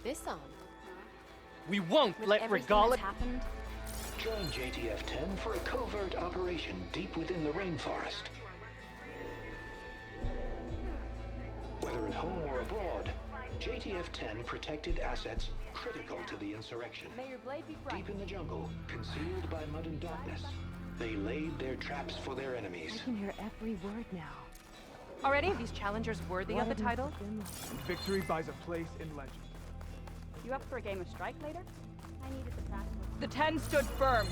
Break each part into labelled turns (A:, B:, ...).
A: this on?
B: We won't
C: With
B: let
C: everything
B: Regala...
C: that's happened,
D: Join JTF-10 for a covert operation deep within the rainforest. Whether at home or abroad, JTF-10 protected assets critical to the insurrection.
C: may your blade be bright.
D: Deep in the jungle, concealed by mud and darkness, they laid their traps for their enemies.
E: I can hear every word now.
F: Are any of these challengers worthy of the title?
G: Victory buys a place in legend.
C: You up for a game of strike later? I needed the practice.
F: The 10 stood firm.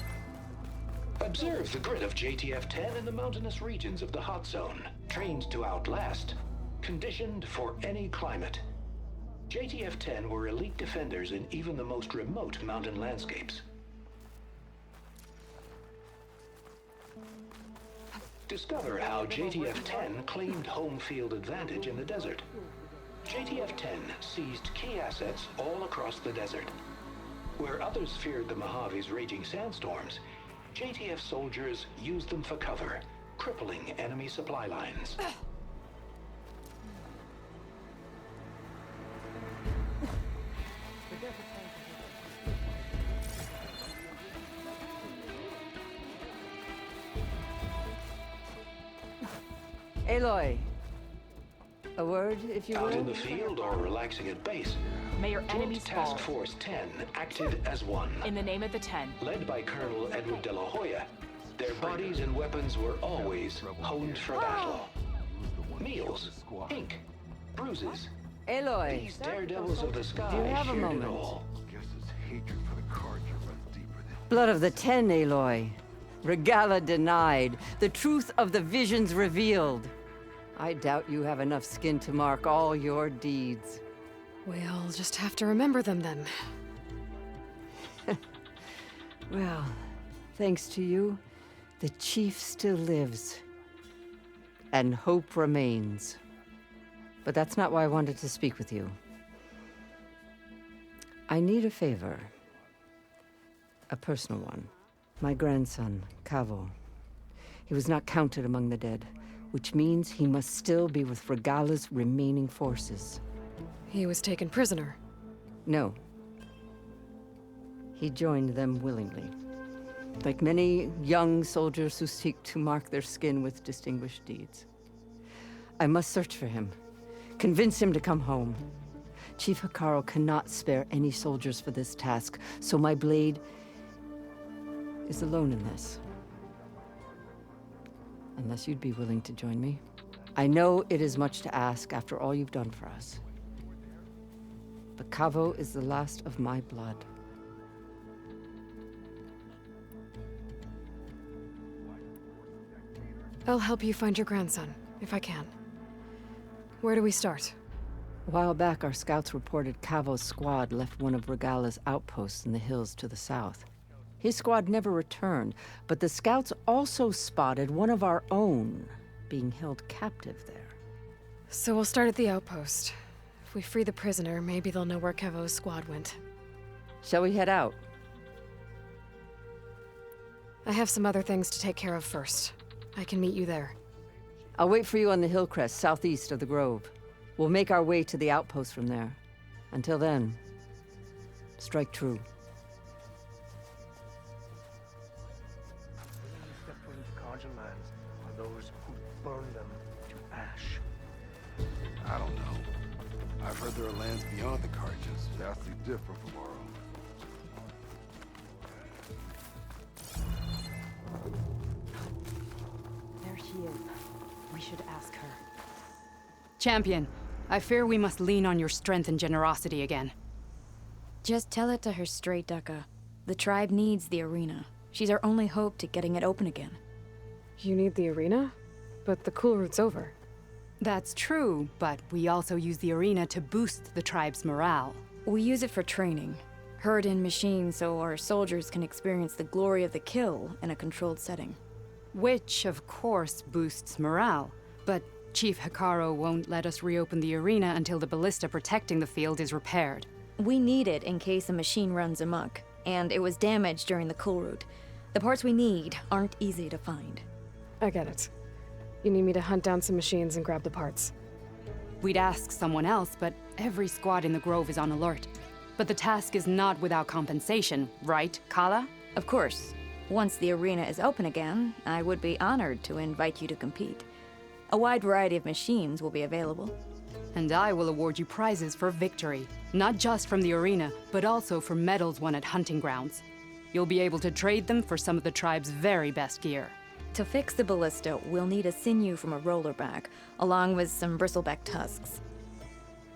D: Observe the grit of JTF-10 in the mountainous regions of the hot zone. Trained to outlast, conditioned for any climate. JTF-10 were elite defenders in even the most remote mountain landscapes. Discover how JTF-10 claimed home field advantage in the desert. JTF-10 seized key assets all across the desert. Where others feared the Mojave's raging sandstorms, JTF soldiers used them for cover, crippling enemy supply lines.
E: Aloy, a word, if you
D: Out in
E: will?
D: the field or relaxing at base,
F: May your
D: Joint
F: enemies
D: Task
F: fall.
D: Force 10 acted as one.
F: In the name of the 10.
D: Led by Colonel Edward De La Hoya, their bodies and weapons were always honed for battle. Meals, ink, bruises.
E: Aloy,
D: These daredevils of the sky
E: do you have a
D: shared it
E: moment?
D: all.
H: Guess his hatred for the Carja runs deeper than...
E: blood of the 10, Aloy. Regala denied. The truth of the visions revealed. I doubt you have enough skin to mark all your deeds.
A: We'll just have to remember them then.
E: Well, thanks to you, the chief still lives. And hope remains. But that's not why I wanted to speak with you. I need a favor. A personal one. My grandson, Cavo. He was not counted among the dead, which means he must still be with Regala's remaining forces.
A: He was taken prisoner.
E: No. He joined them willingly. Like many young soldiers who seek to mark their skin with distinguished deeds. I must search for him. Convince him to come home. Chief Hekarro cannot spare any soldiers for this task, so my blade is alone in this. Unless you'd be willing to join me. I know it is much to ask after all you've done for us. But Cavo is the last of my blood.
A: I'll help you find your grandson, if I can. Where do we start?
E: A while back, our scouts reported Cavo's squad left one of Regala's outposts in the hills to the south. His squad never returned, but the scouts also spotted one of our own being held captive there.
A: So we'll start at the outpost. If we free the prisoner, maybe they'll know where Kevo's squad went.
E: Shall we head out?
A: I have some other things to take care of first. I can meet you there.
E: I'll wait for you on the hill crest southeast of the grove. We'll make our way to the outpost from there. Until then, strike true.
G: Step foot into Carja lands are those who burn them to ash.
H: I don't know. I've heard there are lands beyond the Carjas, vastly different from our own.
C: There she is. We should ask her.
I: Champion, I fear we must lean on your strength and generosity again.
J: Just tell it to her straight, Ducka. The tribe needs the arena. She's our only hope to getting it open again.
A: You need the arena? But the cool route's over.
I: That's true, but we also use the arena to boost the tribe's morale.
J: We use it for training. Herd in machines so our soldiers can experience the glory of the kill in a controlled setting.
I: Which, of course, boosts morale. But Chief Hekarro won't let us reopen the arena until the ballista protecting the field is repaired.
J: We need it in case a machine runs amok, and it was damaged during the cool route. The parts we need aren't easy to find.
A: I get it. You need me to hunt down some machines and grab the parts.
I: We'd ask someone else, but every squad in the Grove is on alert. But the task is not without compensation, right, Kala?
J: Of course. Once the arena is open again, I would be honored to invite you to compete. A wide variety of machines will be available.
I: And I will award you prizes for victory, not just from the arena, but also for medals won at hunting grounds. You'll be able to trade them for some of the tribe's very best gear.
J: To fix the ballista, we'll need a sinew from a rollerback, along with some bristleback tusks.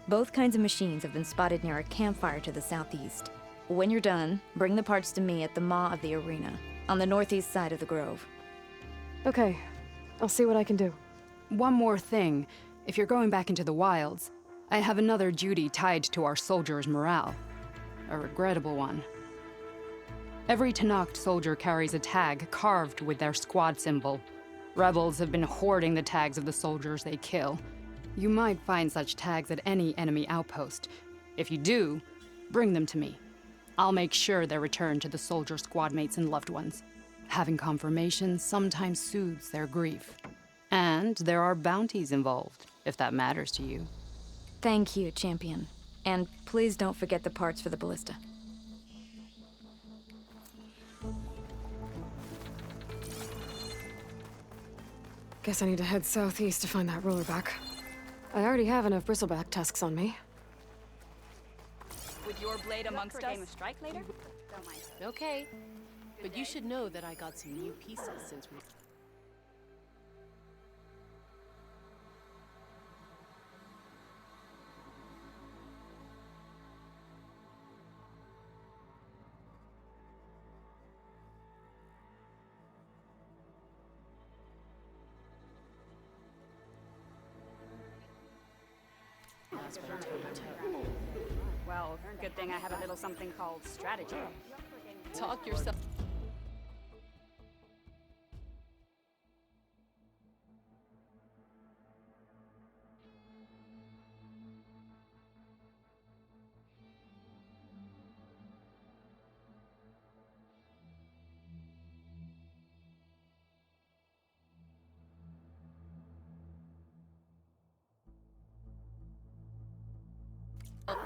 J: Both kinds of machines have been spotted near a campfire to the southeast. When you're done, bring the parts to me at the maw of the arena, on the northeast side of the grove.
A: Okay, I'll see what I can do.
I: One more thing. If you're going back into the wilds, I have another duty tied to our soldiers' morale. A regrettable one. Every Tenakth soldier carries a tag carved with their squad symbol. Rebels have been hoarding the tags of the soldiers they kill. You might find such tags at any enemy outpost. If you do, bring them to me. I'll make sure they're returned to the soldier squad mates and loved ones. Having confirmation sometimes soothes their grief. And there are bounties involved, if that matters to you.
J: Thank you, Champion. And please don't forget the parts for the ballista.
A: Guess I need to head southeast to find that rollerback. I already have enough bristleback tusks on me.
F: With your blade
C: You up
F: amongst
C: for a
F: us?
C: game of strike later? Don't mind.
K: Okay, but you should know that I got some new pieces since we...
C: Well, good thing I have a little something called strategy.
K: Talk yourself...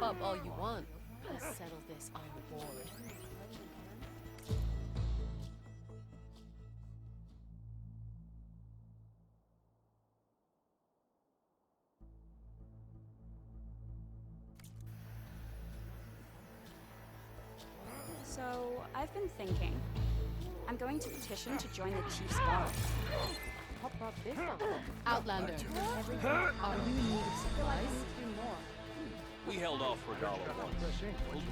K: up all you want. I'll settle this on the board.
C: So, I've been thinking. I'm going to petition to join the Chief's Guard.
K: What brought this up? Outlander, are you in need of supplies?
B: We held off for $1 once. We'll do.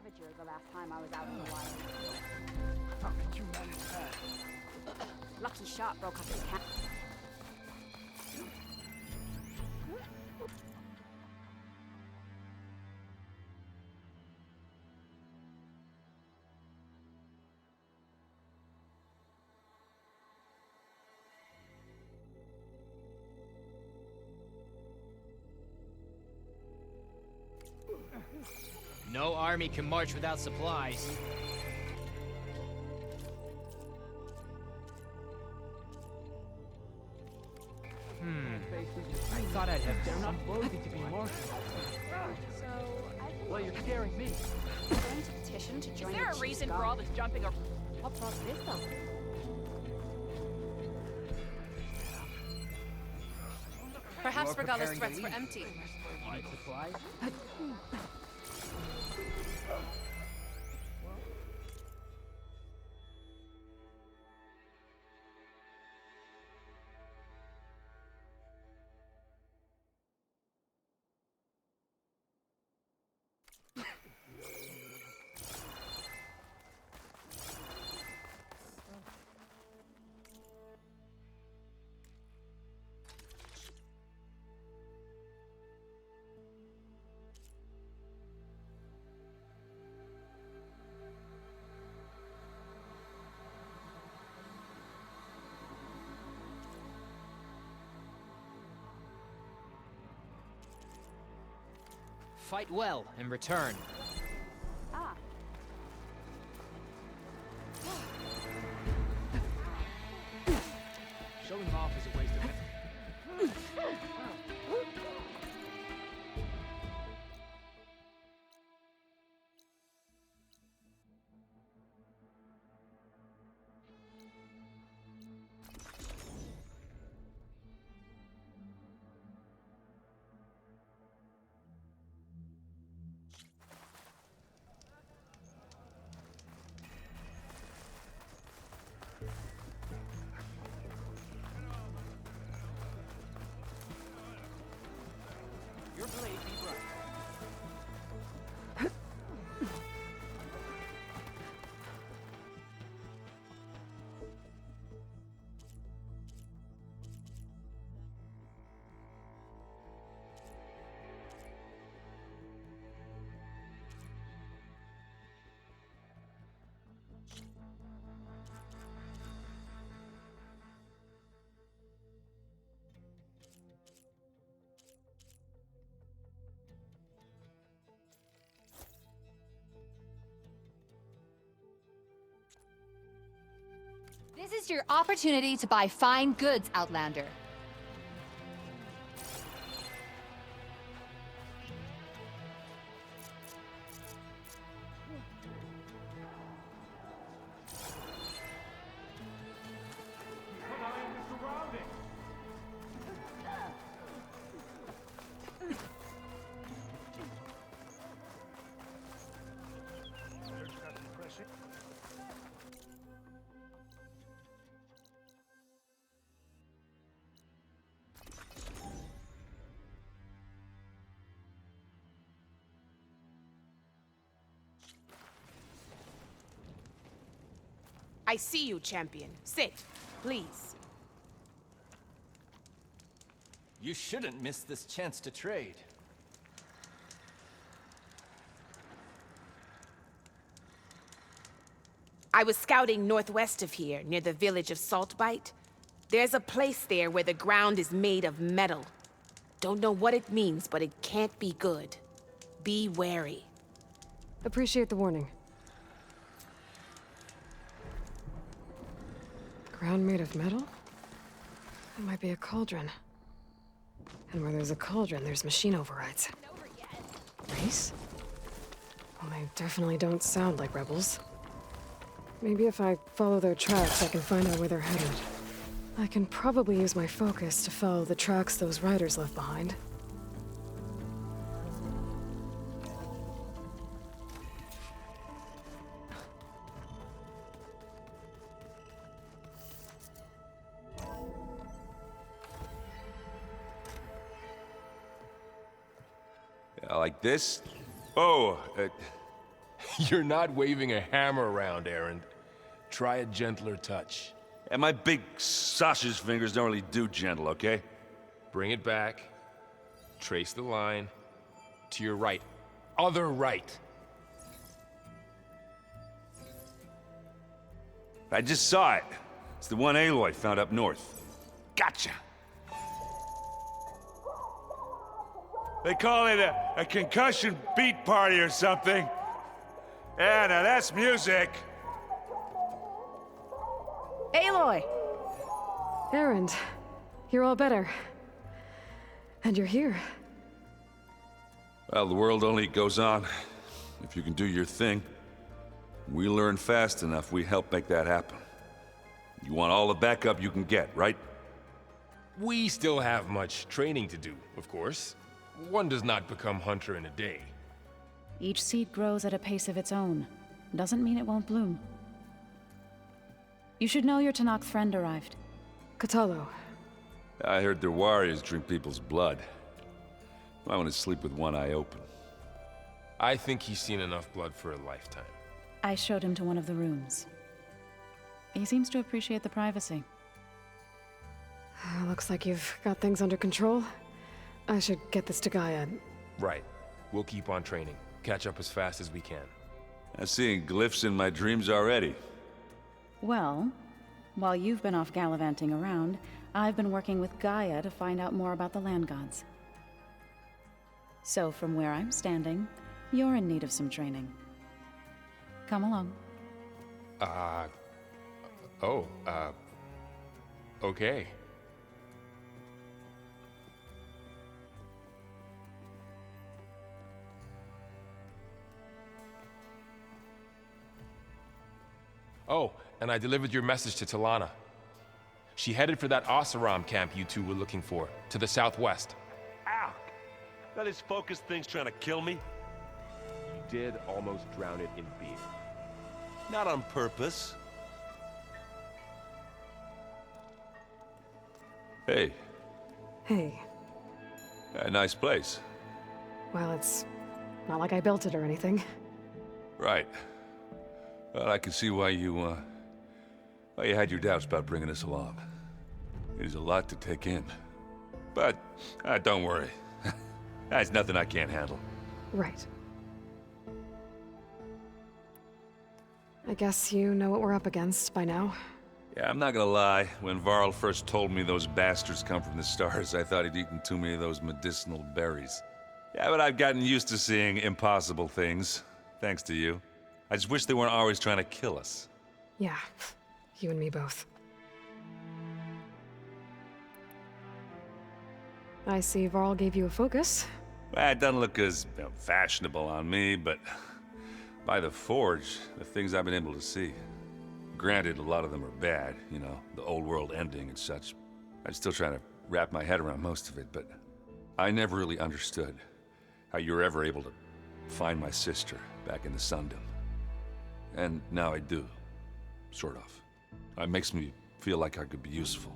C: Ravager the last time I was out in the wild.
G: How could you manage that?
C: Lucky shot broke up his cap.
B: No army can march without supplies. I thought I'd have...
G: They're not worthy to be martyred.
C: So, I've been
G: Well, you're scaring me.
C: going to petition to
F: Is
C: join
F: there
C: the
F: a
C: Chief's
F: reason for
C: Guard.
F: all this jumping or...
K: What brought this up?
F: Perhaps Regalla's threats were empty.
B: Need supplies?
L: fight well in return.
C: Ah.
L: Showing off is a waste of it. Your blade be bright.
M: This is your opportunity to buy fine goods, Outlander.
N: I see you, champion. Sit, please.
B: You shouldn't miss this chance to trade.
N: I was scouting northwest of here, near the village of Saltbite. There's a place there where the ground is made of metal. Don't know what it means, but it can't be good. Be wary.
A: Appreciate the warning. Ground made of metal? That might be a cauldron. And where there's a cauldron, there's machine overrides. Race? Well, they definitely don't sound like rebels. Maybe if I follow their tracks, I can find out where they're headed. I can probably use my focus to follow the tracks those riders left behind.
O: Like this? Oh,
P: You're not waving a hammer around, Erend. Try a gentler touch.
O: and my big sausage fingers don't really do gentle, okay?
P: Bring it back. Trace the line. To your right. Other right.
O: I just saw it. It's the one Aloy found up north. Gotcha! They call it a concussion beat party or something. Yeah, now that's music.
N: Aloy!
A: Erend, you're all better. And you're here.
O: Well, the world only goes on if you can do your thing. We learn fast enough, we help make that happen. You want all the backup you can get, right?
P: We still have much training to do, of course. One does not become hunter in a day.
Q: Each seed grows at a pace of its own. Doesn't mean it won't bloom. You should know your Tenakth friend arrived.
A: Kotallo.
O: I heard their warriors drink people's blood. I want to sleep with one eye open.
P: I think he's seen enough blood for a lifetime.
Q: I showed him to one of the rooms. He seems to appreciate the privacy.
A: Looks like you've got things under control. I should get this to Gaia.
P: Right. We'll keep on training. Catch up as fast as we can.
O: I'm seeing glyphs in my dreams already.
Q: Well, while you've been off gallivanting around, I've been working with Gaia to find out more about the land gods. So, from where I'm standing, you're in need of some training. Come along.
P: Okay. Oh, and I delivered your message to Talana. She headed for that Oseram camp you two were looking for, to the southwest.
B: Ow! That his focus thing's trying to kill me?
R: You did almost drown it in beer.
B: Not on purpose.
O: Hey.
A: Hey.
O: A nice place.
A: Well, it's not like I built it or anything.
O: Right. Well, I can see why you had your doubts about bringing us along. It is a lot to take in. But, don't worry. That's nothing I can't handle.
A: Right. I guess you know what we're up against by now.
O: Yeah, I'm not gonna lie. When Varl first told me those bastards come from the stars, I thought he'd eaten too many of those medicinal berries. Yeah, but I've gotten used to seeing impossible things, thanks to you. I just wish they weren't always trying to kill us.
A: Yeah, you and me both. I see Varl gave you a focus.
O: Well, it doesn't look as fashionable on me, but by the Forge, the things I've been able to see. Granted, a lot of them are bad, you know, the old world ending and such. I'm still trying to wrap my head around most of it, but I never really understood how you were ever able to find my sister back in the Sundom. And now I do, sort of. It makes me feel like I could be useful,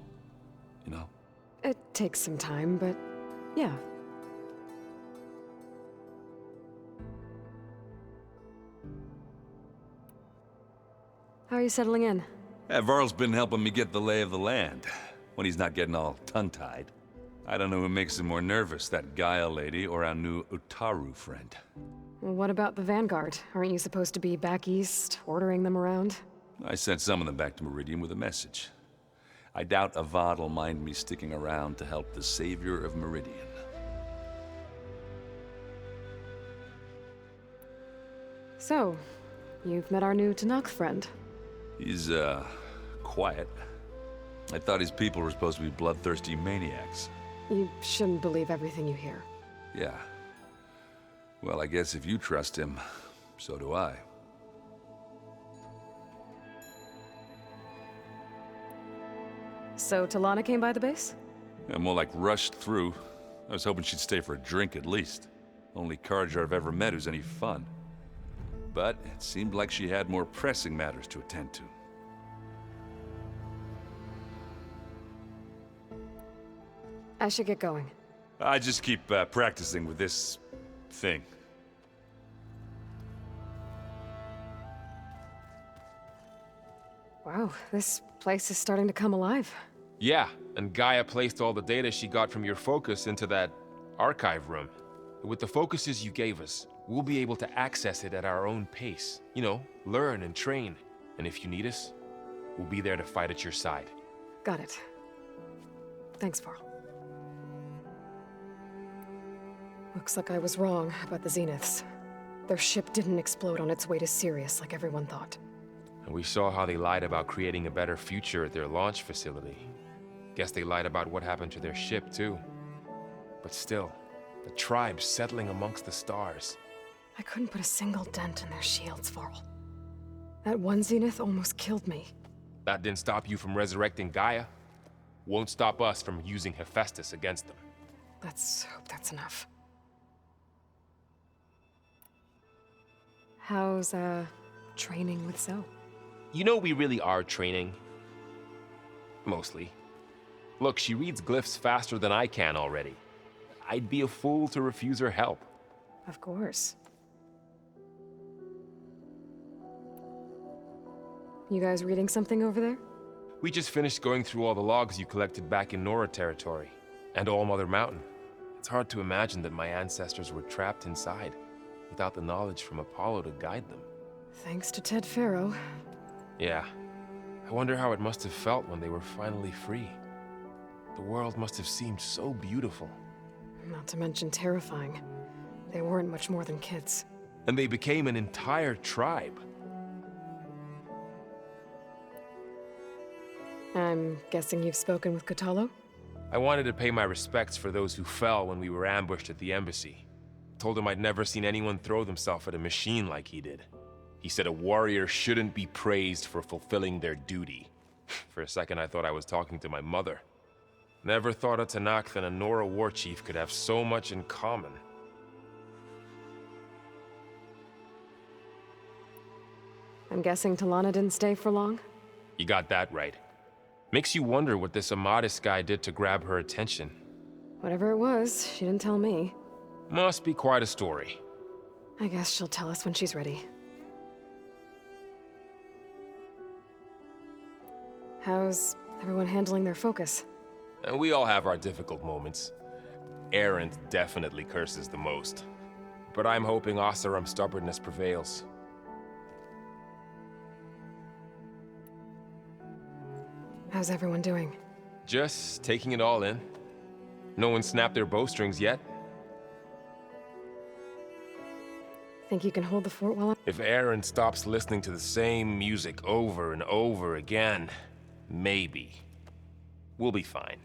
O: you know?
A: It takes some time, but yeah. How are you settling in?
O: Yeah, Varl's been helping me get the lay of the land, when he's not getting all tongue-tied. I don't know who makes him more nervous, that Gaia lady or our new Utaru friend.
A: Well, what about the Vanguard? Aren't you supposed to be back east, ordering them around?
O: I sent some of them back to Meridian with a message. I doubt Avad will mind me sticking around to help the savior of Meridian.
A: So, you've met our new Tanakh friend.
O: He's, quiet. I thought his people were supposed to be bloodthirsty maniacs.
A: You shouldn't believe everything you hear.
O: Yeah. Well, I guess if you trust him, so do I.
A: So Talana came by the base?
O: Yeah, more like rushed through. I was hoping she'd stay for a drink at least. Only Carja I've ever met who's any fun. But it seemed like she had more pressing matters to attend to.
A: I should get going.
O: I just keep practicing with this thing.
A: Wow, this place is starting to come alive.
P: Yeah, and Gaia placed all the data she got from your focus into that archive room. With the focuses you gave us, we'll be able to access it at our own pace. You know, learn and train. And if you need us, we'll be there to fight at your side.
A: Got it. Thanks, Varl. Looks like I was wrong about the Zeniths. Their ship didn't explode on its way to Sirius like everyone thought.
P: And we saw how they lied about creating a better future at their launch facility. Guess they lied about what happened to their ship, too. But still, the tribe's settling amongst the stars.
A: I couldn't put a single dent in their shields, Varl. That one Zenith almost killed me.
P: That didn't stop you from resurrecting Gaia. Won't stop us from using Hephaestus against them.
A: Let's hope that's enough. How's, training with Zoe?
P: You know we really are training. Mostly. Look, she reads glyphs faster than I can already. I'd be a fool to refuse her help.
A: Of course. You guys reading something over there?
P: We just finished going through all the logs you collected back in Nora territory, and All Mother Mountain. It's hard to imagine that my ancestors were trapped inside, without the knowledge from Apollo to guide them.
A: Thanks to Ted Faro.
P: Yeah. I wonder how it must have felt when they were finally free. The world must have seemed so beautiful.
A: Not to mention terrifying. They weren't much more than kids.
P: And they became an entire tribe.
A: I'm guessing you've spoken with Kotallo?
P: I wanted to pay my respects for those who fell when we were ambushed at the embassy. Told him I'd never seen anyone throw themselves at a machine like he did. He said a warrior shouldn't be praised for fulfilling their duty. For a second, I thought I was talking to my mother. Never thought a Tenakth and a Nora war chief could have so much in common.
A: I'm guessing Talana didn't stay for long?
P: You got that right. Makes you wonder what this Amadis guy did to grab her attention.
A: Whatever it was, she didn't tell me.
P: Must be quite a story.
A: I guess she'll tell us when she's ready. How's everyone handling their focus?
P: And we all have our difficult moments. Erend definitely curses the most. But I'm hoping Oseram's stubbornness prevails.
A: How's everyone doing?
P: Just taking it all in. No one snapped their bowstrings yet.
A: Think you can hold the fort while I'm...
P: If Erend stops listening to the same music over and over again, maybe. We'll be fine.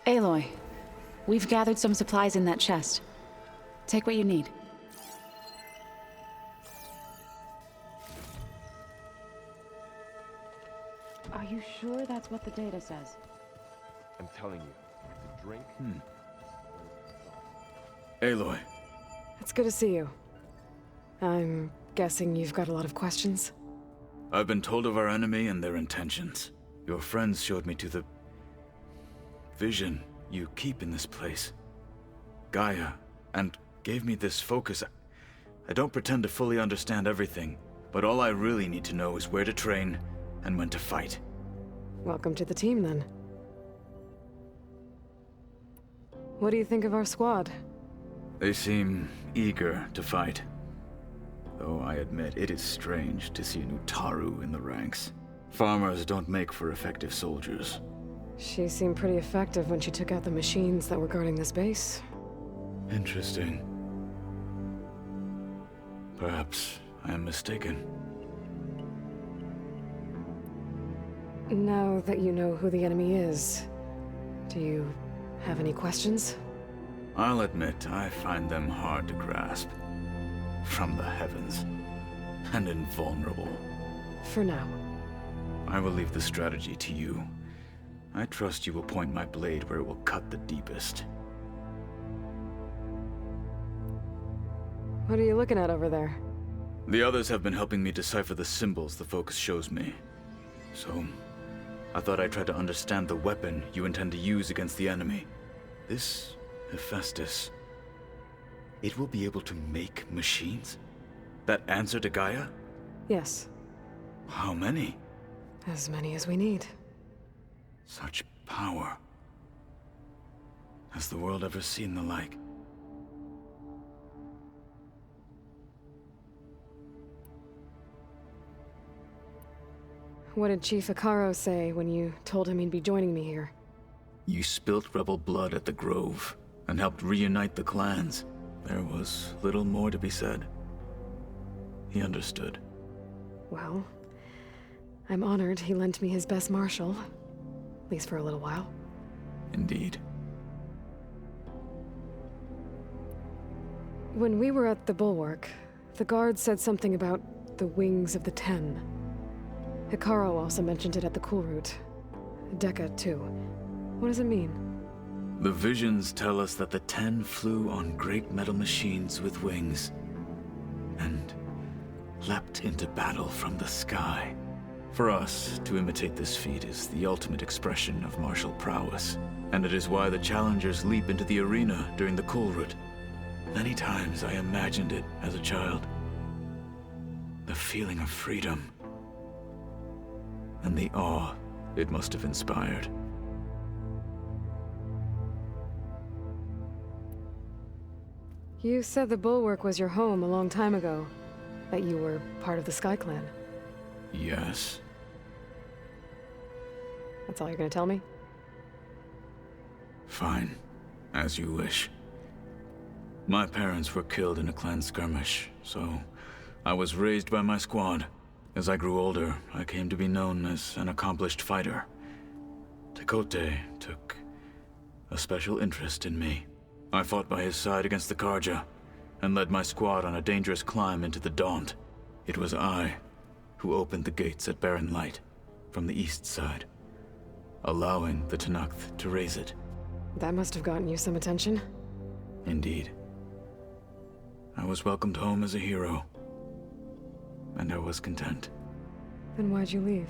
Q: Aloy, we've gathered some supplies in that chest. Take what you need. Are you sure that's what the data says?
R: I'm telling you, the drink...
S: Aloy.
A: It's good to see you. I'm guessing you've got a lot of questions?
S: I've been told of our enemy and their intentions. Your friends showed me to the... vision you keep in this place. Gaia, and gave me this focus. I don't pretend to fully understand everything, but all I really need to know is where to train and when to fight.
A: Welcome to the team, then. What do you think of our squad?
S: They seem eager to fight. Though I admit it is strange to see a new Taru in the ranks. Farmers don't make for effective soldiers.
A: She seemed pretty effective when she took out the machines that were guarding this base.
S: Interesting. Perhaps I am mistaken.
A: Now that you know who the enemy is, do you have any questions?
S: I'll admit, I find them hard to grasp. From the heavens. And invulnerable.
A: For now.
S: I will leave the strategy to you. I trust you will point my blade where it will cut the deepest.
A: What are you looking at over there?
S: The others have been helping me decipher the symbols the focus shows me. So, I thought I'd try to understand the weapon you intend to use against the enemy. This Hephaestus, it will be able to make machines? That answer to Gaia?
A: Yes.
S: How many?
A: As many as we need.
S: Such power. Has the world ever seen the like?
A: What did Chief Hekarro say when you told him he'd be joining me here?
S: You spilt rebel blood at the Grove, and helped reunite the clans. There was little more to be said. He understood.
A: Well, I'm honored he lent me his best marshal. At least for a little while.
S: Indeed.
A: When we were at the Bulwark, the guard said something about the Wings of the Ten. Hekarro also mentioned it at the Cool Route. Dekka, too. What does it mean?
S: The visions tell us that the Ten flew on great metal machines with wings, and leapt into battle from the sky. For us, to imitate this feat is the ultimate expression of martial prowess, and it is why the challengers leap into the arena during the Cool Route. Many times I imagined it as a child. The feeling of freedom, and the awe it must have inspired.
A: You said the Bulwark was your home a long time ago. That you were part of the Sky Clan.
S: Yes.
A: That's all you're gonna tell me?
S: Fine. As you wish. My parents were killed in a clan skirmish, so I was raised by my squad. As I grew older, I came to be known as an accomplished fighter. Tekotteh took a special interest in me. I fought by his side against the Karja, and led my squad on a dangerous climb into the Daunt. It was I who opened the gates at Barren Light from the east side, allowing the Tenakth to raise it.
A: That must have gotten you some attention.
S: Indeed. I was welcomed home as a hero, and I was content.
A: Then why'd you leave?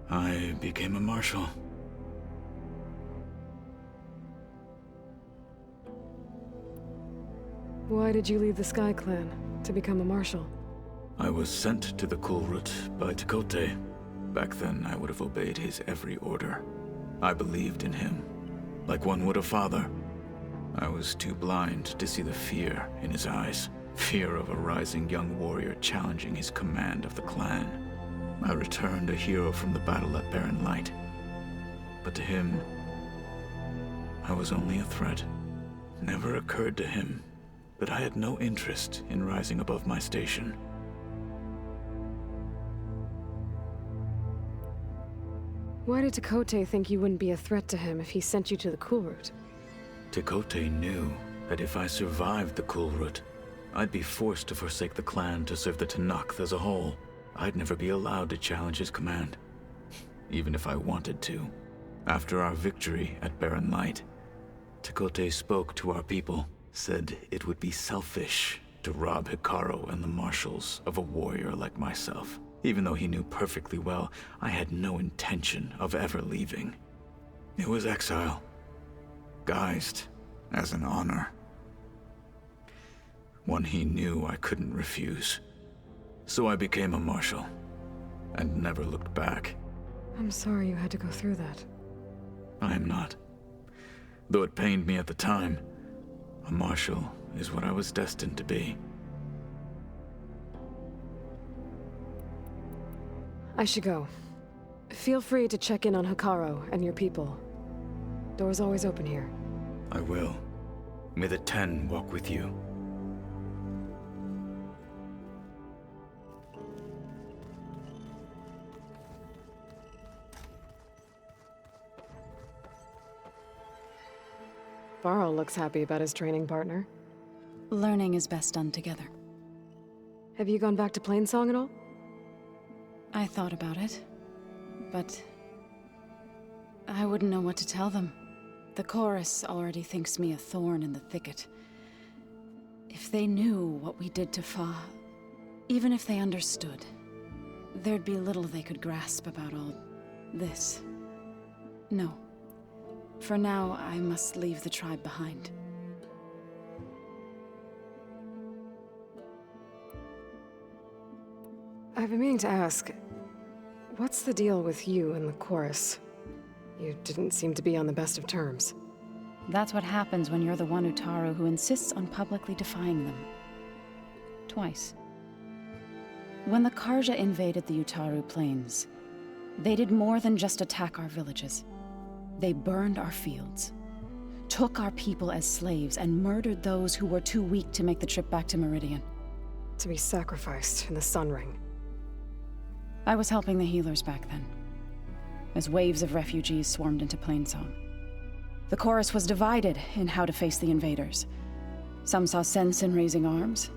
S: I became a marshal.
A: Why did you leave the Sky Clan to become a marshal?
S: I was sent to the Kulrut by Tekotteh. Back then, I would have obeyed his every order. I believed in him, like one would a father. I was too blind to see the fear in his eyes. Fear of a rising young warrior challenging his command of the clan. I returned a hero from the battle at Barren Light. But to him, I was only a threat. Never occurred to him that I had no interest in rising above my station.
A: Why did Tekotteh think you wouldn't be a threat to him if he sent you to the Kulrut?
S: Tekotteh knew that if I survived the Kulrut, I'd be forced to forsake the clan to serve the Tenakth as a whole. I'd never be allowed to challenge his command, even if I wanted to. After our victory at Barren Light, Tekotteh spoke to our people, said it would be selfish to rob Hekarro and the marshals of a warrior like myself, even though he knew perfectly well I had no intention of ever leaving. It was exile, guised as an honor. One he knew I couldn't refuse. So I became a marshal, and never looked back.
A: I'm sorry you had to go through that.
S: I am not. Though it pained me at the time, a marshal is what I was destined to be.
A: I should go. Feel free to check in on Hekarro and your people. Door's always open here.
S: I will. May the Ten walk with you.
A: Varl looks happy about his training partner.
Q: Learning is best done together.
A: Have you gone back to Plainsong at all?
Q: I thought about it, but I wouldn't know what to tell them. The chorus already thinks me a thorn in the thicket. If they knew what we did to Fa, even if they understood, there'd be little they could grasp about all this. No. For now, I must leave the tribe behind.
A: I've been meaning to ask, what's the deal with you and the chorus? You didn't seem to be on the best of terms.
Q: That's what happens when you're the one Utaru who insists on publicly defying them. Twice. When the Karja invaded the Utaru plains, they did more than just attack our villages. They burned our fields, took our people as slaves, and murdered those who were too weak to make the trip back to Meridian.
A: To be sacrificed in the Sun Ring.
Q: I was helping the healers back then, as waves of refugees swarmed into Plainsong. The chorus was divided in how to face the invaders. Some saw sense in raising arms.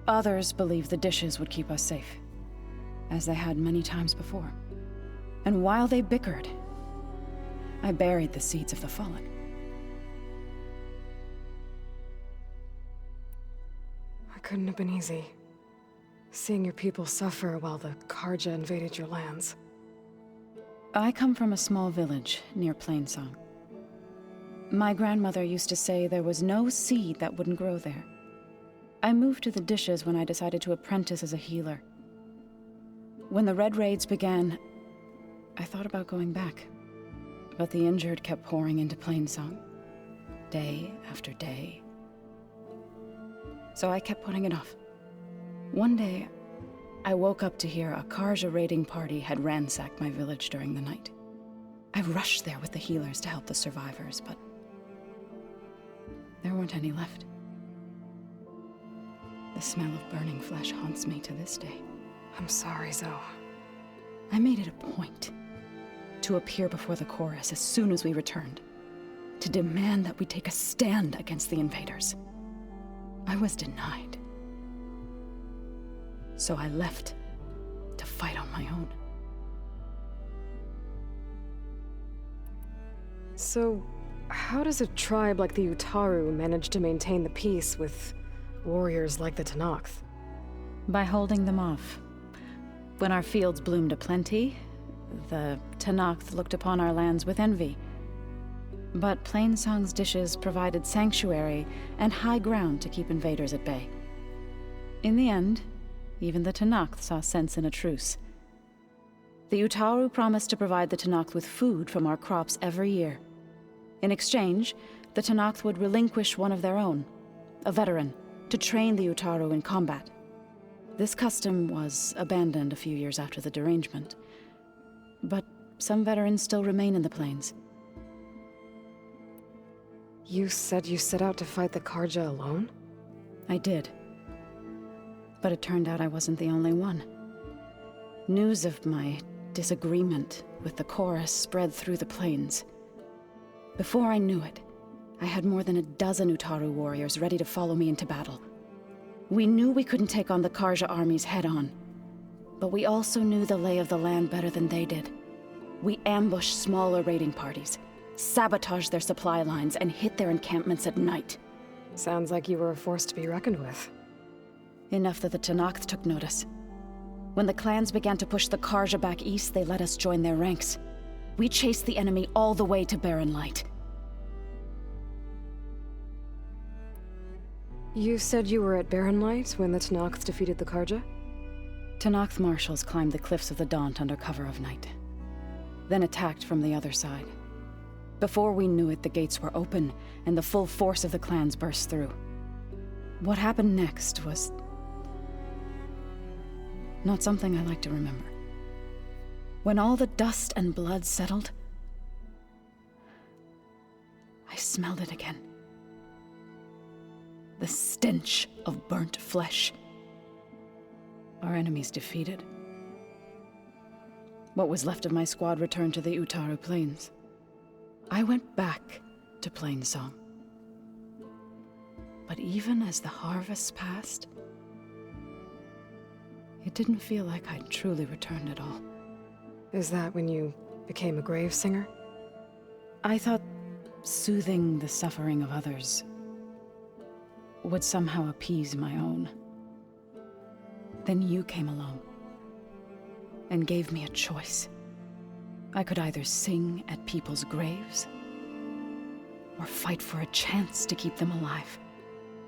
Q: Others believed the dishes would keep us safe, as they had many times before. And while they bickered, I buried the seeds of the Fallen.
A: It couldn't have been easy. Seeing your people suffer while the Karja invaded your lands.
Q: I come from a small village near Plainsong. My grandmother used to say there was no seed that wouldn't grow there. I moved to the dishes when I decided to apprentice as a healer. When the Red Raids began, I thought about going back. But the injured kept pouring into Plainsong, day after day. So I kept putting it off. One day, I woke up to hear a Karja raiding party had ransacked my village during the night. I rushed there with the healers to help the survivors, but there weren't any left. The smell of burning flesh haunts me to this day.
A: I'm sorry, Zoe.
Q: I made it a point to appear before the chorus as soon as we returned, to demand that we take a stand against the invaders. I was denied. So I left to fight on my own.
A: So, how does a tribe like the Utaru manage to maintain the peace with warriors like the Tenakth?
Q: By holding them off. When our fields bloomed aplenty, the Tenakth looked upon our lands with envy. But Plainsong's dishes provided sanctuary and high ground to keep invaders at bay. In the end, even the Tenakth saw sense in a truce. The Utaru promised to provide the Tenakth with food from our crops every year. In exchange, the Tenakth would relinquish one of their own, a veteran, to train the Utaru in combat. This custom was abandoned a few years after the derangement, but some veterans still remain in the plains.
A: You said you set out to fight the Karja alone?
Q: I did. But it turned out I wasn't the only one. News of my disagreement with the chorus spread through the plains. Before I knew it, I had more than a dozen Utaru warriors ready to follow me into battle. We knew we couldn't take on the Karja armies head-on, but we also knew the lay of the land better than they did. We ambushed smaller raiding parties, sabotaged their supply lines, and hit their encampments at night.
A: Sounds like you were a force to be reckoned with.
Q: Enough that the Tenakth took notice. When the clans began to push the Karja back east, they let us join their ranks. We chased the enemy all the way to Barren Light.
A: You said you were at Barren Light when the Tenakth defeated the Karja?
Q: Tenakth marshals climbed the cliffs of the Daunt under cover of night, then attacked from the other side. Before we knew it, the gates were open, and the full force of the clans burst through. What happened next was not something I like to remember. When all the dust and blood settled, I smelled it again. The stench of burnt flesh. Our enemies defeated. What was left of my squad returned to the Utaru Plains. I went back to Plainsong. But even as the harvest passed, it didn't feel like I'd truly returned at all.
A: Is that when you became a grave singer?
Q: I thought soothing the suffering of others would somehow appease my own. Then you came along and gave me a choice. I could either sing at people's graves or fight for a chance to keep them alive.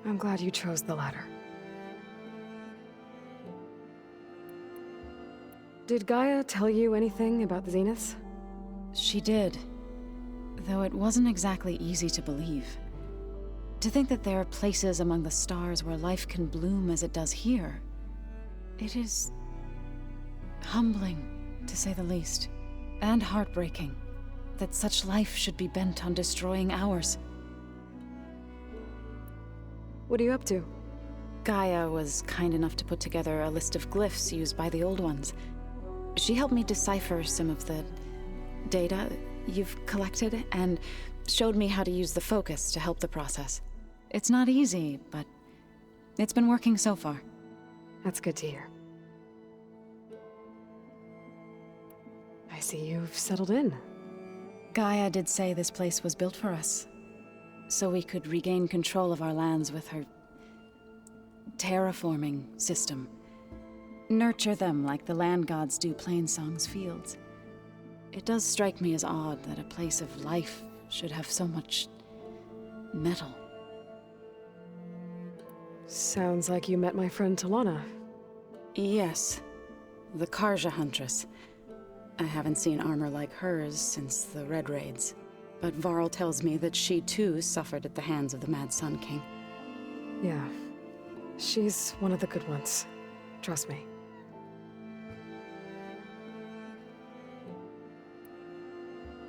A: I'm glad you chose the latter. Did Gaia tell you anything about the Zeniths?
Q: She did, though it wasn't exactly easy to believe. To think that there are places among the stars where life can bloom as it does here, it is humbling, to say the least, and heartbreaking that such life should be bent on destroying ours.
A: What are you up to?
Q: Gaia was kind enough to put together a list of glyphs used by the Old Ones. She helped me decipher some of the data you've collected and showed me how to use the focus to help the process. It's not easy, but it's been working so far.
A: That's good to hear. I see you've settled in.
Q: Gaia did say this place was built for us, so we could regain control of our lands with her terraforming system. Nurture them like the land gods do Plainsong's fields. It does strike me as odd that a place of life should have so much metal.
A: Sounds like you met my friend Talana.
Q: Yes, the Karja Huntress. I haven't seen armor like hers since the Red Raids, but Varl tells me that she too suffered at the hands of the Mad Sun King.
A: Yeah, she's one of the good ones. Trust me.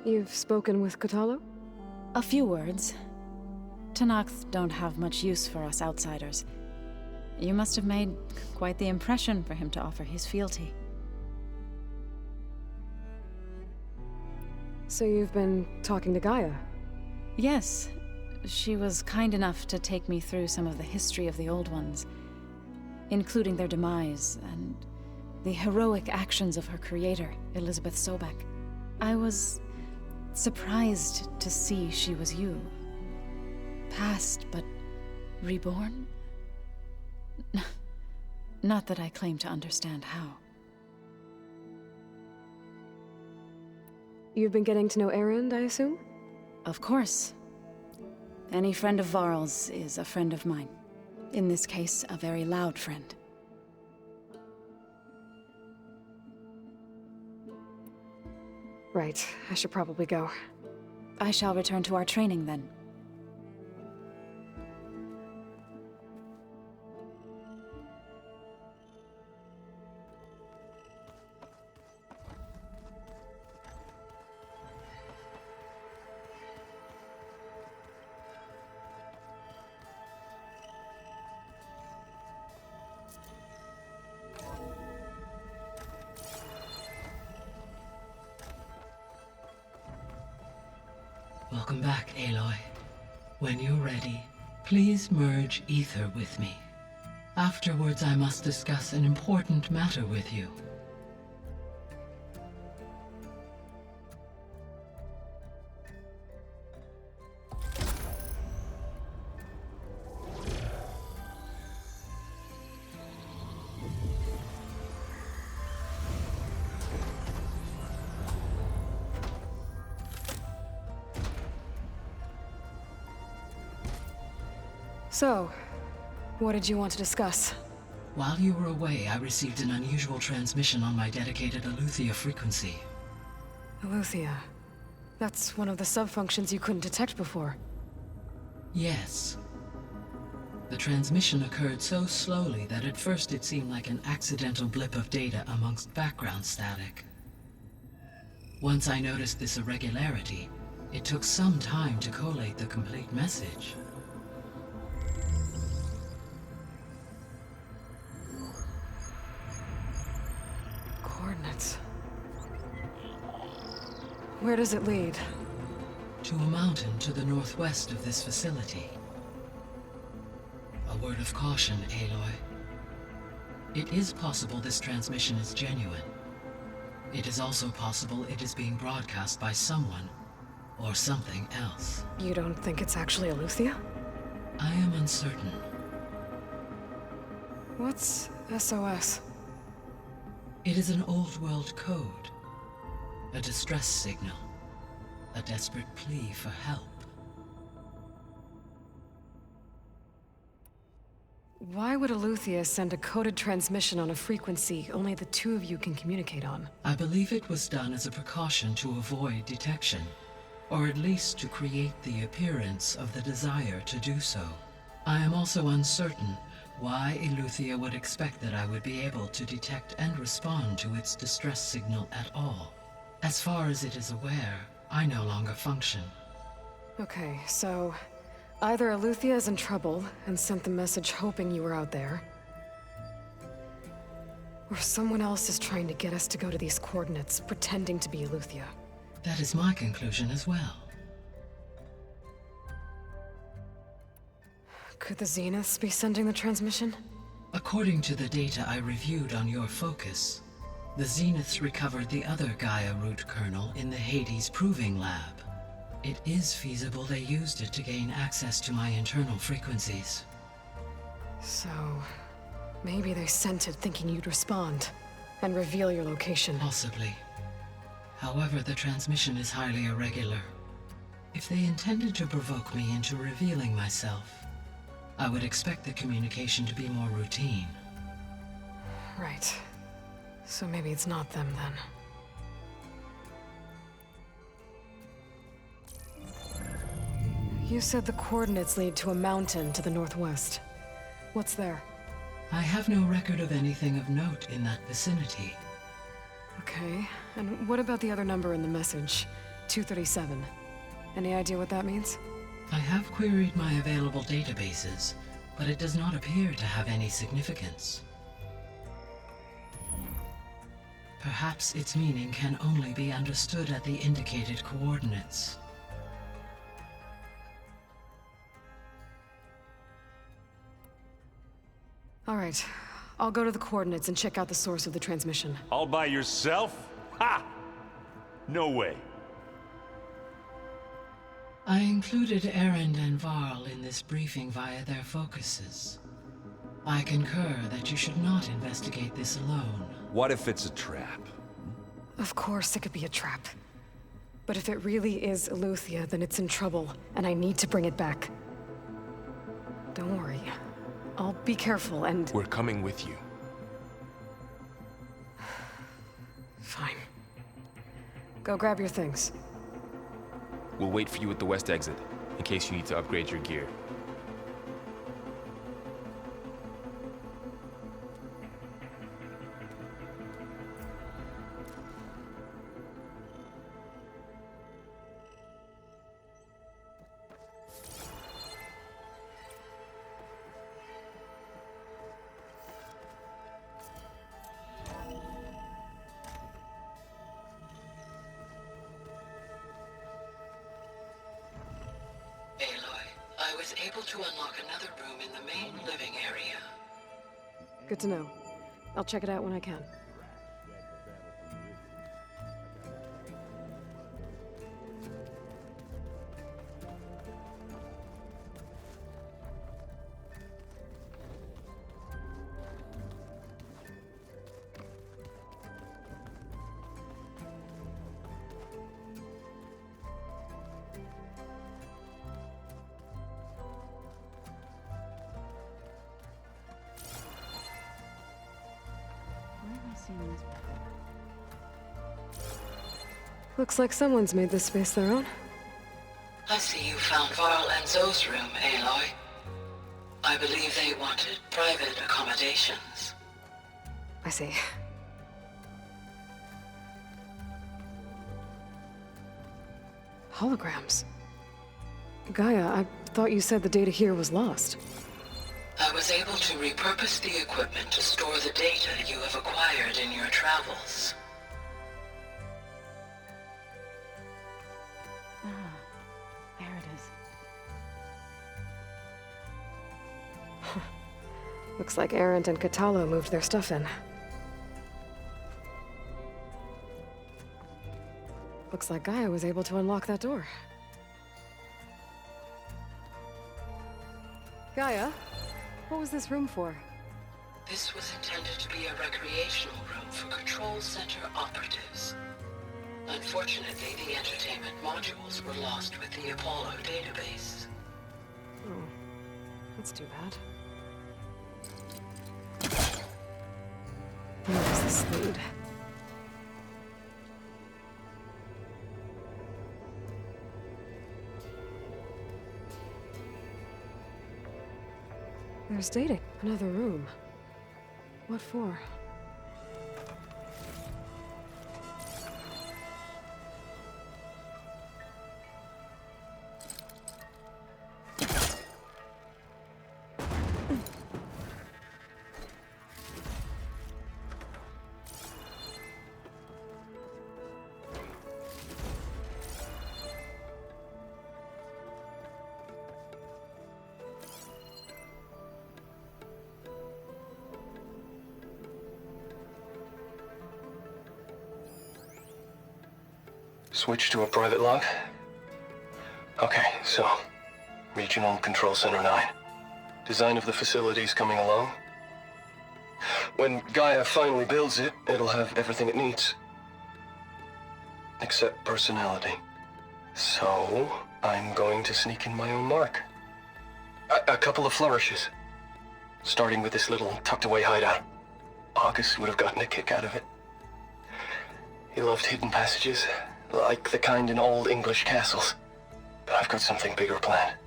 A: You've spoken with Kotallo?
Q: A few words. Tenakth don't have much use for us outsiders. You must have made quite the impression for him to offer his fealty.
A: So you've been talking to Gaia?
Q: Yes. She was kind enough to take me through some of the history of the Old Ones, including their demise and the heroic actions of her creator, Elizabeth Sobek. I was surprised to see she was you. Past, but reborn? Not that I claim to understand how.
A: You've been getting to know Erend, I assume?
Q: Of course. Any friend of Varl's is a friend of mine. In this case, a very loud friend.
A: Right, I should probably go.
Q: I shall return to our training then.
T: Welcome back, Aloy. When you're ready, please merge ether with me. Afterwards, I must discuss an important matter with you.
A: So, what did you want to discuss?
T: While you were away, I received an unusual transmission on my dedicated Eleuthia frequency.
A: Eleuthia. That's one of the sub-functions you couldn't detect before.
T: Yes. The transmission occurred so slowly that at first it seemed like an accidental blip of data amongst background static. Once I noticed this irregularity, it took some time to collate the complete message.
A: Coordinates. Where does it lead?
T: To a mountain to the northwest of this facility. A word of caution, Aloy. It is possible this transmission is genuine. It is also possible it is being broadcast by someone or something else.
A: You don't think it's actually Eleuthia?
T: I am uncertain.
A: What's SOS?
T: It is an old-world code. A distress signal. A desperate plea for help.
A: Why would Eleuthia send a coded transmission on a frequency only the two of you can communicate on?
T: I believe it was done as a precaution to avoid detection, or at least to create the appearance of the desire to do so. I am also uncertain why Eleuthia would expect that I would be able to detect and respond to its distress signal at all. As far as it is aware, I no longer function.
A: Okay, so either Eleuthia is in trouble and sent the message hoping you were out there, or someone else is trying to get us to go to these coordinates, pretending to be Eleuthia.
T: That is my conclusion as well.
A: Could the Zeniths be sending the transmission?
T: According to the data I reviewed on your focus, the Zeniths recovered the other Gaia root kernel in the Hades Proving Lab. It is feasible they used it to gain access to my internal frequencies.
A: So, maybe they sent it thinking you'd respond and reveal your location.
T: Possibly. However, the transmission is highly irregular. If they intended to provoke me into revealing myself, I would expect the communication to be more routine.
A: Right. So maybe it's not them then. You said the coordinates lead to a mountain to the northwest. What's there?
T: I have no record of anything of note in that vicinity.
A: Okay, and what about the other number in the message? 237. Any idea what that means?
T: I have queried my available databases, but it does not appear to have any significance. Perhaps its meaning can only be understood at the indicated coordinates.
A: All right. I'll go to the coordinates and check out the source of the transmission.
B: All by yourself? Ha! No way.
T: I included Erend and Varl in this briefing via their focuses. I concur that you should not investigate this alone.
B: What if it's a trap?
A: Of course it could be a trap. But if it really is Eleuthia, then it's in trouble, and I need to bring it back. Don't worry. I'll be careful and...
P: We're coming with you.
A: Fine. Go grab your things.
P: We'll wait for you at the west exit, in case you need to upgrade your gear.
T: I was able to unlock another room in the main living area.
A: Good to know. I'll check it out when I can. Looks like someone's made this space their own.
T: I see you found Varl and Zoe's room, Aloy. I believe they wanted private accommodations.
A: I see. Holograms. Gaia, I thought you said the data here was lost.
T: I was able to repurpose the equipment to store the data you have acquired in your travels.
J: There it is.
A: Looks like Erend and Katalo moved their stuff in. Looks like Gaia was able to unlock that door. Gaia, what was this room for?
T: This was intended to be a recreational room for Control Center operatives. Unfortunately, the entertainment modules were lost with the Apollo database.
A: Oh, that's too bad. Where does this lead? There's data. Another room. What for?
U: Switch to a private log? Okay, so, Regional Control Center 9. Design of the facility's coming along. When Gaia finally builds it, it'll have everything it needs. Except personality. So, I'm going to sneak in my own mark. A couple of flourishes. Starting with this little tucked-away hideout. August would have gotten a kick out of it. He loved hidden passages. Like the kind in old English castles. But I've got something bigger planned.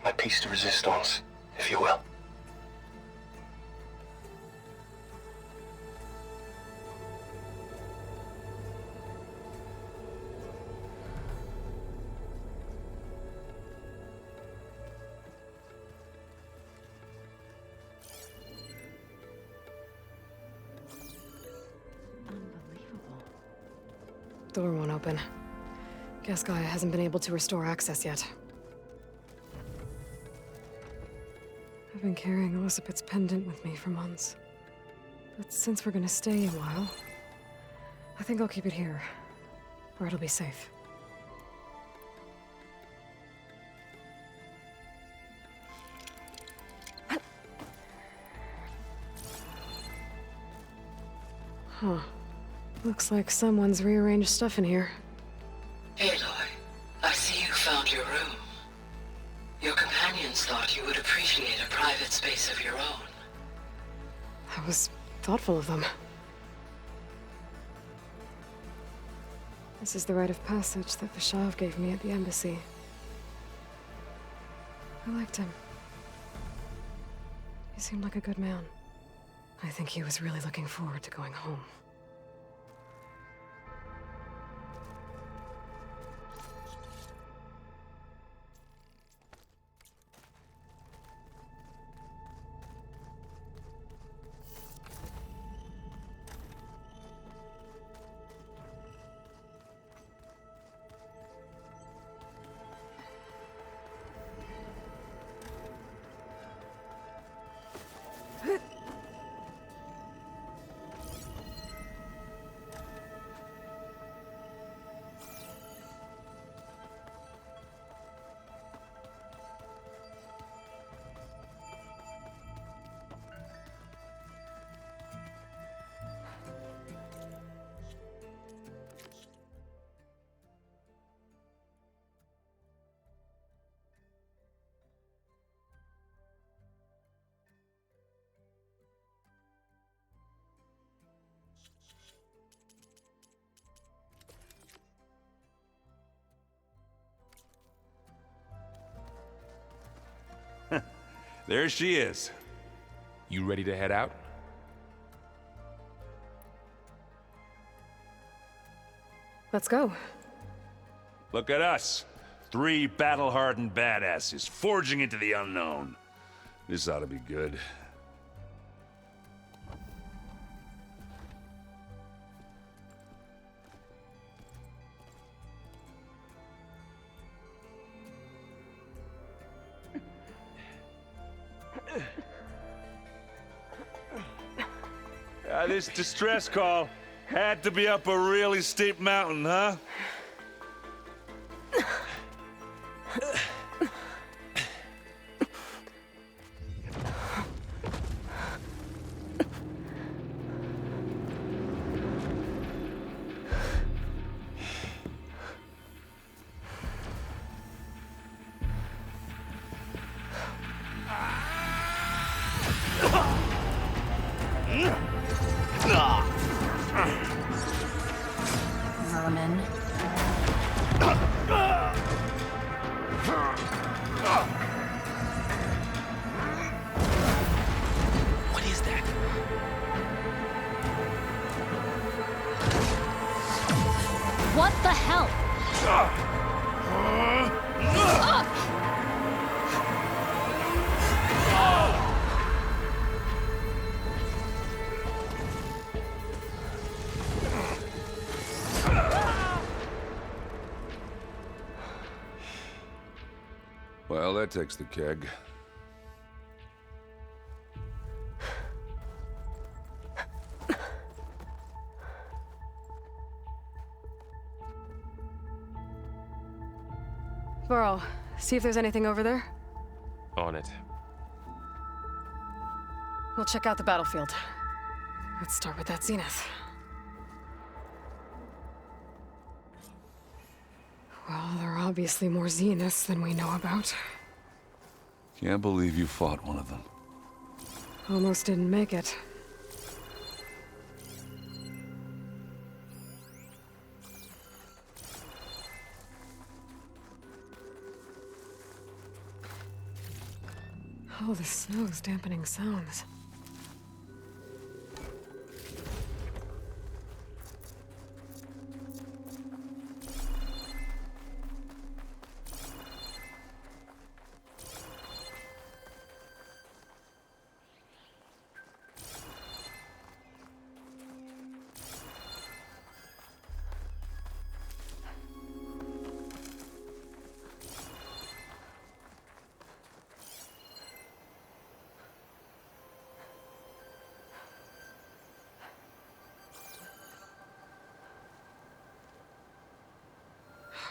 U: My piece de resistance, if you will.
A: door won't open. Guess Gaia hasn't been able to restore access yet. I've been carrying Elizabeth's pendant with me for months. But since we're gonna stay a while, I think I'll keep it here, where it'll be safe. Huh. Looks like someone's rearranged stuff in here.
T: Aloy, I see you found your room. Your companions thought you would appreciate a private space of your own.
A: That was thoughtful of them. This is the rite of passage that Vishav gave me at the embassy. I liked him. He seemed like a good man. I think he was really looking forward to going home.
O: There she is.
P: You ready to head out?
A: Let's go.
O: Look at us. 3 battle-hardened badasses forging into the unknown. This ought to be good. This distress call had to be up a really steep mountain, huh?
Q: Vermin.
N: What is that?
M: What the hell?
O: Well, that takes the keg.
A: Varl, see if there's anything over there.
P: On it.
A: We'll check out the battlefield. Let's start with that zenith. Well, there are obviously more zeniths than we know about.
O: Can't believe you fought one of them.
A: Almost didn't make it. Oh, the snow's dampening sounds.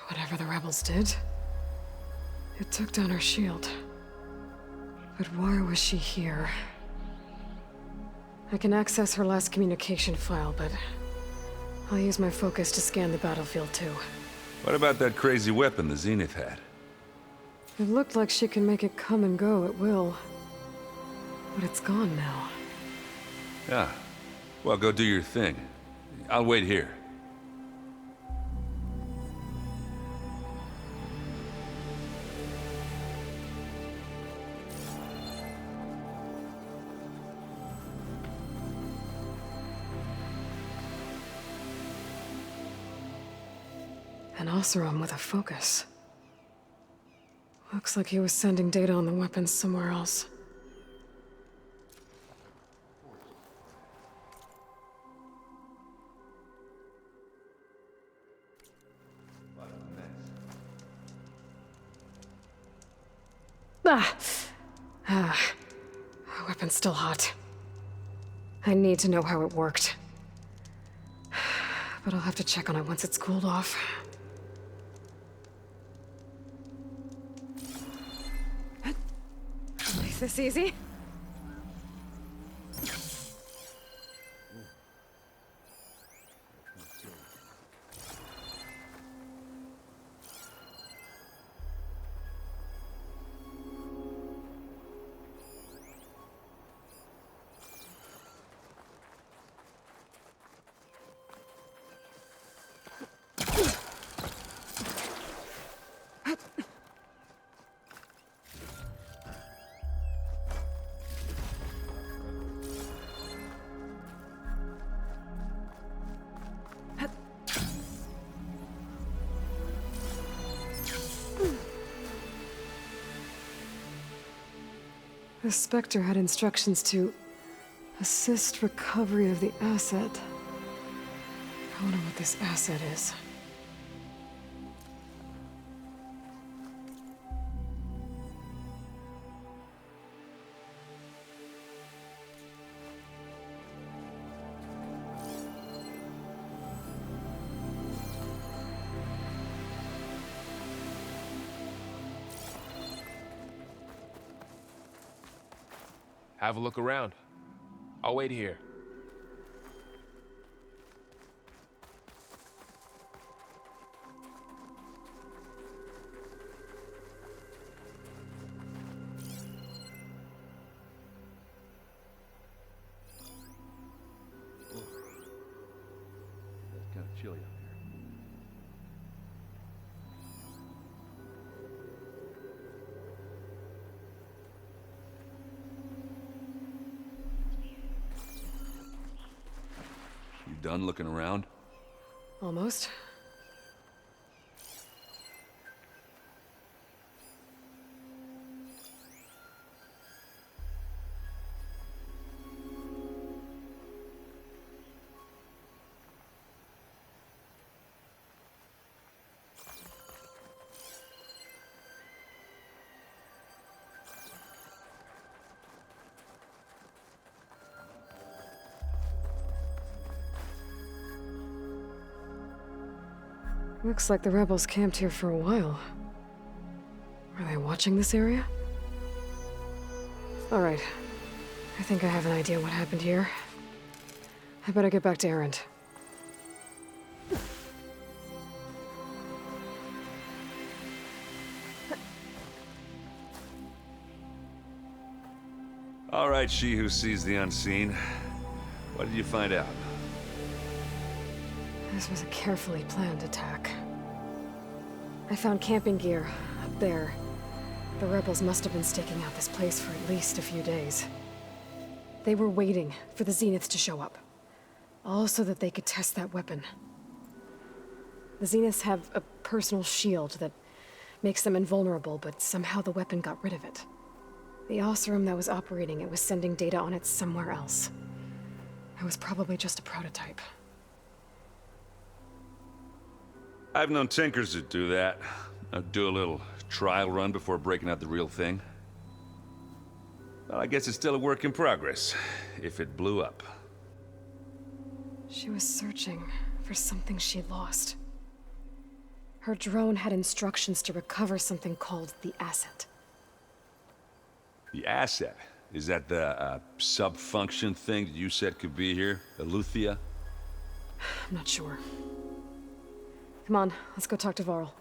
A: Whatever the rebels did, it took down her shield. But why was she here? I can access her last communication file, but I'll use my focus to scan the battlefield too.
O: What about that crazy weapon the Zenith had?
A: It looked like she can make it come and go at will. But it's gone now.
O: Yeah. Well, go do your thing. I'll wait here.
A: An Oseram with a focus. Looks like he was sending data on the weapons somewhere else. The weapon's still hot. I need to know how it worked. But I'll have to check on it once it's cooled off. Is this easy? The Spectre had instructions to assist recovery of the asset. I wonder what this asset is.
P: Have a look around. I'll wait here.
O: It's kind of chilly out here. You done looking around?
A: Almost. Looks like the rebels camped here for a while. Are they watching this area? All right. I think I have an idea what happened here. I better get back to Erend.
O: All right, she who sees the unseen. What did you find out?
A: This was a carefully planned attack. I found camping gear up there. The rebels must have been staking out this place for at least a few days. They were waiting for the Zeniths to show up. All so that they could test that weapon. The Zeniths have a personal shield that makes them invulnerable, but somehow the weapon got rid of it. The Oseram that was operating it was sending data on it somewhere else. It was probably just a prototype.
O: I've known tinkers that do that. Do a little trial run before breaking out the real thing. Well, I guess it's still a work in progress, if it blew up.
A: She was searching for something she lost. Her drone had instructions to recover something called the asset.
O: The asset? Is that the sub-function thing that you said could be here? Eleuthia?
A: I'm not sure. Come on, let's go talk to Varl.